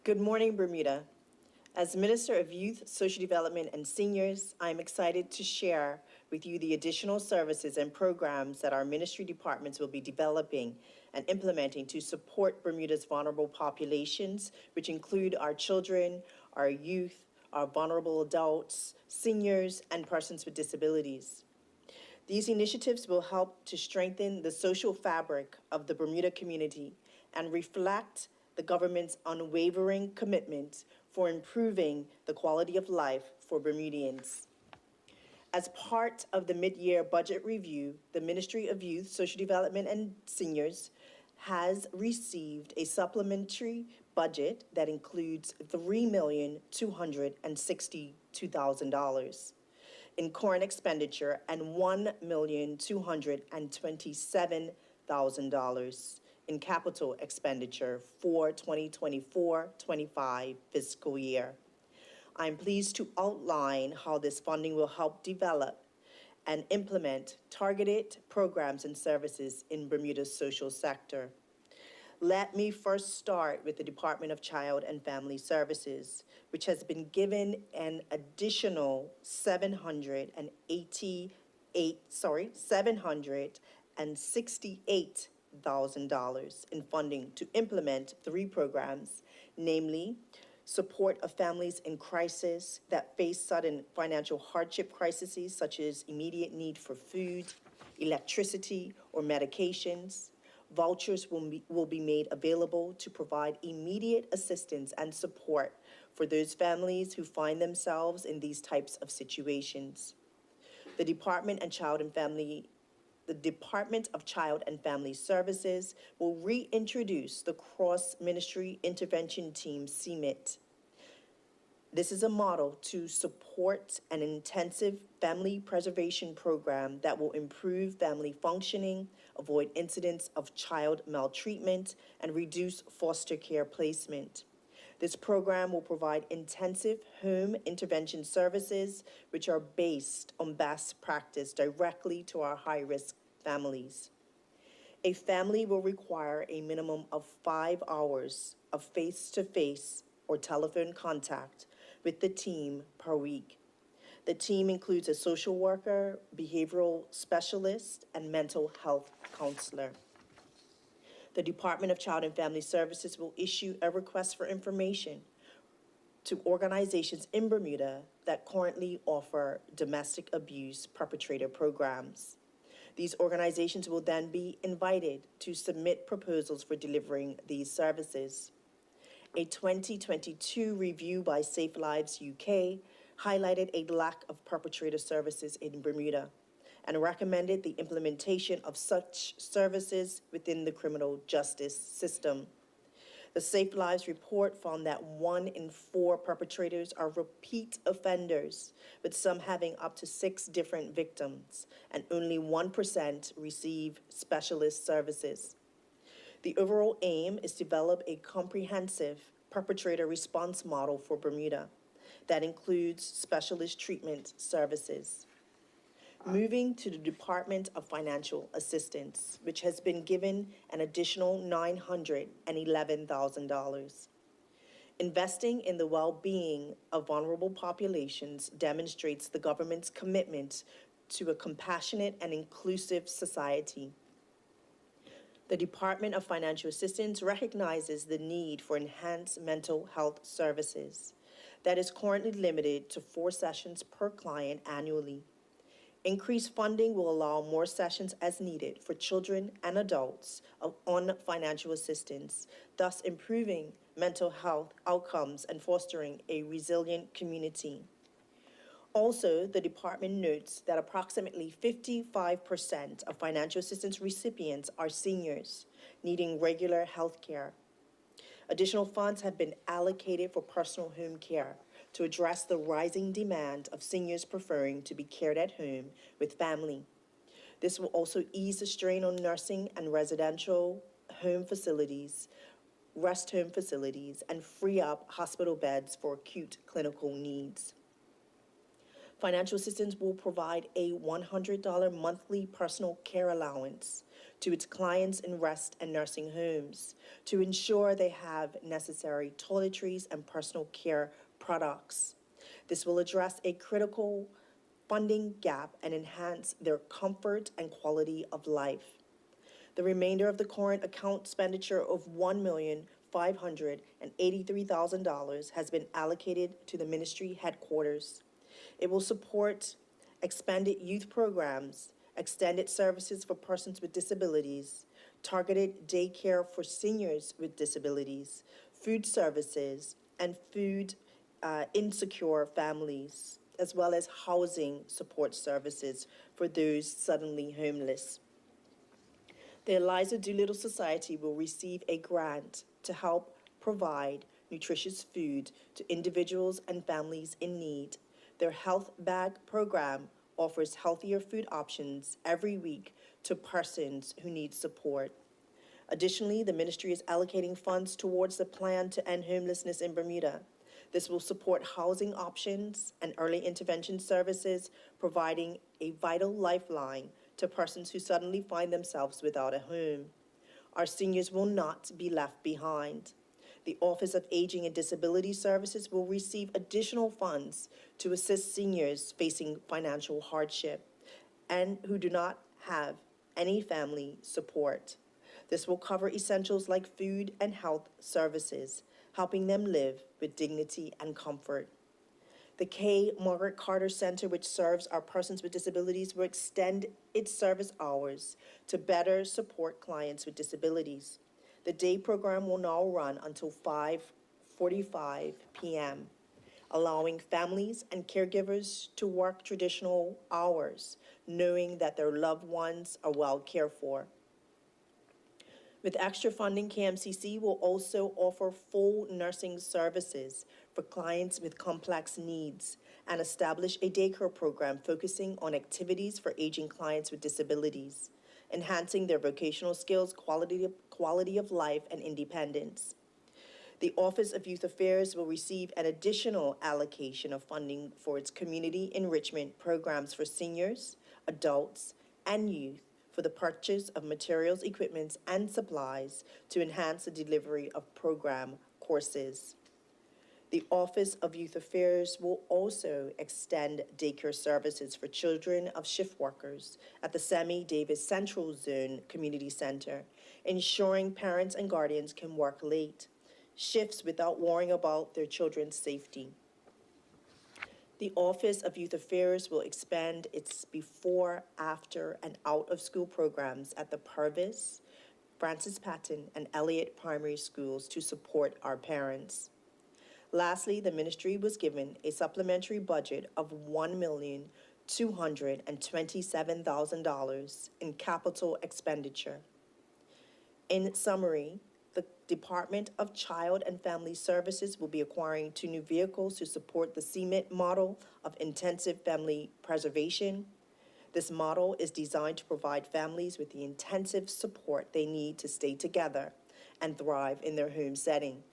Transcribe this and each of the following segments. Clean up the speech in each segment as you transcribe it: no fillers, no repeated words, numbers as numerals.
Good morning, Bermuda. As Minister of Youth, Social Development, and Seniors, I'm excited to share with you the additional services and programs that our ministry departments will be developing and implementing to support Bermuda's vulnerable populations, which include our children, our youth, our vulnerable adults, seniors, and persons with disabilities. These initiatives will help to strengthen the social fabric of the Bermuda community and reflect the government's unwavering commitment for improving the quality of life for Bermudians. As part of the mid-year budget review, the Ministry of Youth, Social Development, and Seniors has received a supplementary budget that includes $3,262,000 in current expenditure and $1,227,000 in capital expenditure for 2024-25 fiscal year. I'm pleased to outline how this funding will help develop and implement targeted programs and services in Bermuda's social sector. Let me first start with the Department of Child and Family Services, which has been given an additional $768,000 in funding to implement 3 programs, namely support of families in crisis that face sudden financial hardship crises such as immediate need for food, electricity, or medications. Vouchers will be made available to provide immediate assistance and support for those families who find themselves in these types of situations. The Department of Child and Family Services will reintroduce the Cross-Ministry Intervention Team, CMIT. This is a model to support an intensive family preservation program that will improve family functioning, avoid incidents of child maltreatment, and reduce foster care placement. This program will provide intensive home intervention services, which are based on best practice directly to our high-risk families. A family will require a minimum of 5 hours of face-to-face or telephone contact with the team per week. The team includes a social worker, behavioral specialist, and mental health counselor. The Department of Child and Family Services will issue a request for information to organizations in Bermuda that currently offer domestic abuse perpetrator programs. These organizations will then be invited to submit proposals for delivering these services. A 2022 review by Safe Lives UK highlighted a lack of perpetrator services in Bermuda and recommended the implementation of such services within the criminal justice system. The Safe Lives report found that 1 in 4 perpetrators are repeat offenders, with some having up to 6 different victims, and only 1% receive specialist services. The overall aim is to develop a comprehensive perpetrator response model for Bermuda that includes specialist treatment services. Moving to the Department of Financial Assistance, which has been given an additional $911,000. Investing in the well-being of vulnerable populations demonstrates the government's commitment to a compassionate and inclusive society. The Department of Financial Assistance recognizes the need for enhanced mental health services that is currently limited to 4 sessions per client annually. Increased funding will allow more sessions as needed for children and adults on financial assistance, thus improving mental health outcomes and fostering a resilient community. Also, the department notes that approximately 55% of financial assistance recipients are seniors needing regular health care. Additional funds have been allocated for personal home care to address the rising demand of seniors preferring to be cared at home with family. This will also ease the strain on nursing and residential home facilities, rest home facilities, and free up hospital beds for acute clinical needs. Financial assistance will provide a $100 monthly personal care allowance to its clients in rest and nursing homes to ensure they have necessary toiletries and personal care products. This will address a critical funding gap and enhance their comfort and quality of life. The remainder of the current account expenditure of $1,583,000 has been allocated to the ministry headquarters. It will support expanded youth programs, extended services for persons with disabilities, targeted daycare for seniors with disabilities, food services, and food insecure families, as well as housing support services for those suddenly homeless. The Eliza Doolittle Society will receive a grant to help provide nutritious food to individuals and families in need. Their health bag program offers healthier food options every week to persons who need support. Additionally, the ministry is allocating funds towards the plan to end homelessness in Bermuda. This will support housing options and early intervention services, providing a vital lifeline to persons who suddenly find themselves without a home. Our seniors will not be left behind. The Office of Aging and Disability Services will receive additional funds to assist seniors facing financial hardship and who do not have any family support. This will cover essentials like food and health services, helping them live with dignity and comfort. The K. Margaret Carter Center, which serves our persons with disabilities, will extend its service hours to better support clients with disabilities. The day program will now run until 5:45 p.m., allowing families and caregivers to work traditional hours, knowing that their loved ones are well cared for. With extra funding, KMCC will also offer full nursing services for clients with complex needs and establish a daycare program focusing on activities for aging clients with disabilities, enhancing their vocational skills, quality of life, and independence. The Office of Youth Affairs will receive an additional allocation of funding for its community enrichment programs for seniors, adults, and youth for the purchase of materials, equipment, and supplies to enhance the delivery of program courses. The Office of Youth Affairs will also extend daycare services for children of shift workers at the Sammy Davis Central Zone Community Center, ensuring parents and guardians can work late shifts without worrying about their children's safety. The Office of Youth Affairs will expand its before, after, and out-of-school programs at the Purvis, Francis Patton, and Elliott Primary Schools to support our parents. Lastly, the ministry was given a supplementary budget of $1,227,000 in capital expenditure. In summary, the Department of Child and Family Services will be acquiring 2 new vehicles to support the CMIT model of intensive family preservation. This model is designed to provide families with the intensive support they need to stay together and thrive in their home setting.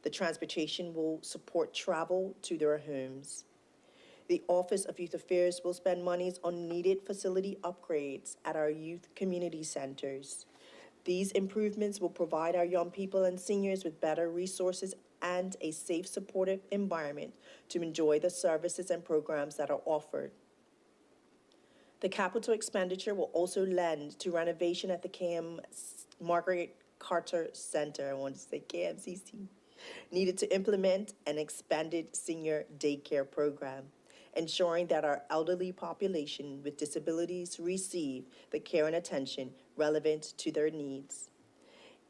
The transportation will support travel to their homes. The Office of Youth Affairs will spend monies on needed facility upgrades at our youth community centers. These improvements will provide our young people and seniors with better resources and a safe, supportive environment to enjoy the services and programs that are offered. The capital expenditure will also lend to renovation at the Margaret Carter Center, I want to say KMCC, needed to implement an expanded senior daycare program, ensuring that our elderly population with disabilities receive the care and attention relevant to their needs.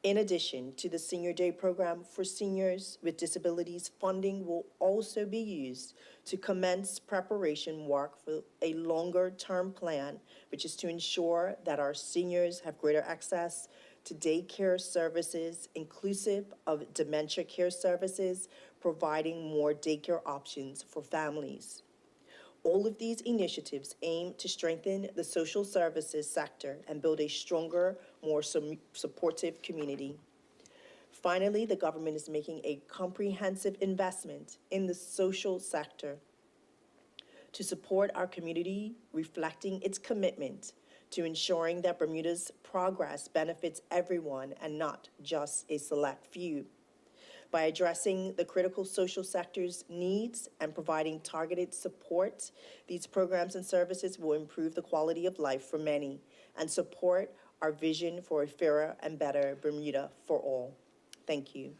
In addition to the Senior Day program for seniors with disabilities, funding will also be used to commence preparation work for a longer-term plan, which is to ensure that our seniors have greater access to daycare services, inclusive of dementia care services, providing more daycare options for families. All of these initiatives aim to strengthen the social services sector and build a stronger, more supportive community. Finally, the government is making a comprehensive investment in the social sector to support our community, reflecting its commitment to ensuring that Bermuda's progress benefits everyone and not just a select few. By addressing the critical social sector's needs and providing targeted support, these programs and services will improve the quality of life for many and support our vision for a fairer and better Bermuda for all. Thank you.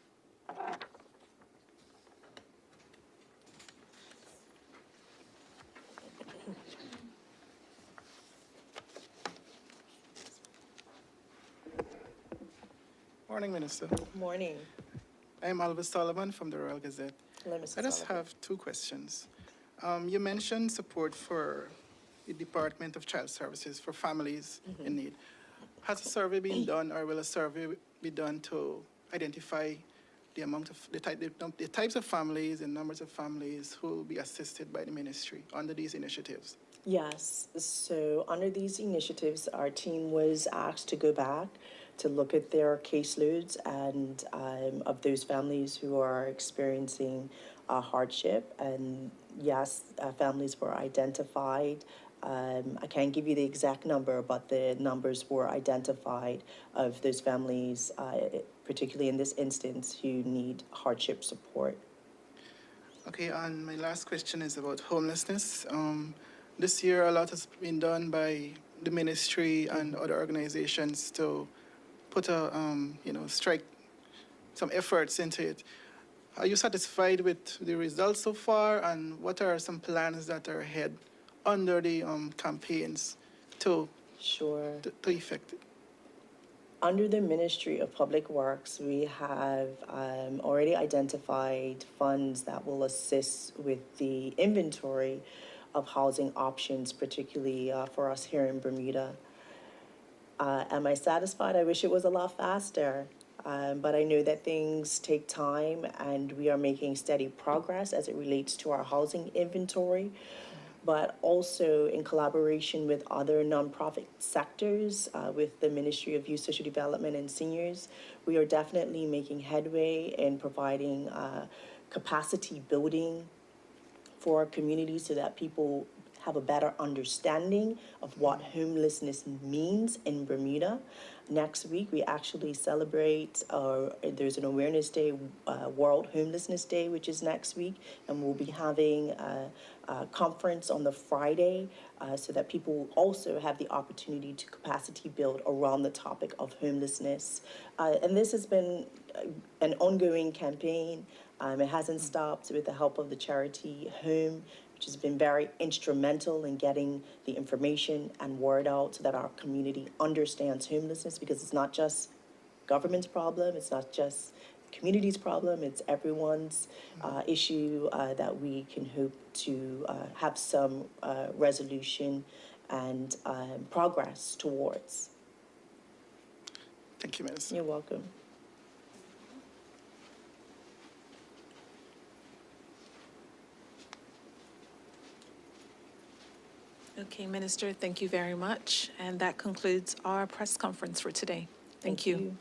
Morning, Minister. Good morning. I'm Alvis Sullivan from the Royal Gazette. Hello, Mr. I just Sullivan. have two questions. You mentioned support for the Department of Child Services for families in need. Has a survey been done, or will a survey be done to identify the amount of the types of families and numbers of families who will be assisted by the ministry under these initiatives? Yes, so under these initiatives, our team was asked to go back to look at their caseloads and of those families who are experiencing hardship. And yes, families were identified. I can't give you the exact number, but the numbers were identified of those families, particularly in this instance, who need hardship support. Okay, and my last question is about homelessness. This year, a lot has been done by the ministry and other organizations to put strike some efforts into it. Are you satisfied with the results so far, and what are some plans that are ahead under the campaigns to Sure. to effect it? Under the Ministry of Public Works, we have already identified funds that will assist with the inventory of housing options, particularly for us here in Bermuda. Am I satisfied? I wish it was a lot faster, but I know that things take time and we are making steady progress as it relates to our housing inventory, but also in collaboration with other nonprofit sectors, with the Ministry of Youth, Social Development, and Seniors, we are definitely making headway in providing capacity building for our community so that people have a better understanding of what homelessness means in Bermuda. Next week, we actually celebrate, there's an awareness day, World Homelessness Day, which is next week, and we'll be having a conference on the Friday so that people also have the opportunity to capacity build around the topic of homelessness. And this has been an ongoing campaign. It hasn't stopped with the help of the charity Home, which has been very instrumental in getting the information and word out so that our community understands homelessness, because it's not just government's problem, it's not just community's problem, it's everyone's issue that we can hope to have some resolution and progress towards. Thank you, Minister. You're welcome. Okay, Minister, thank you very much. And that concludes our press conference for today. Thank you.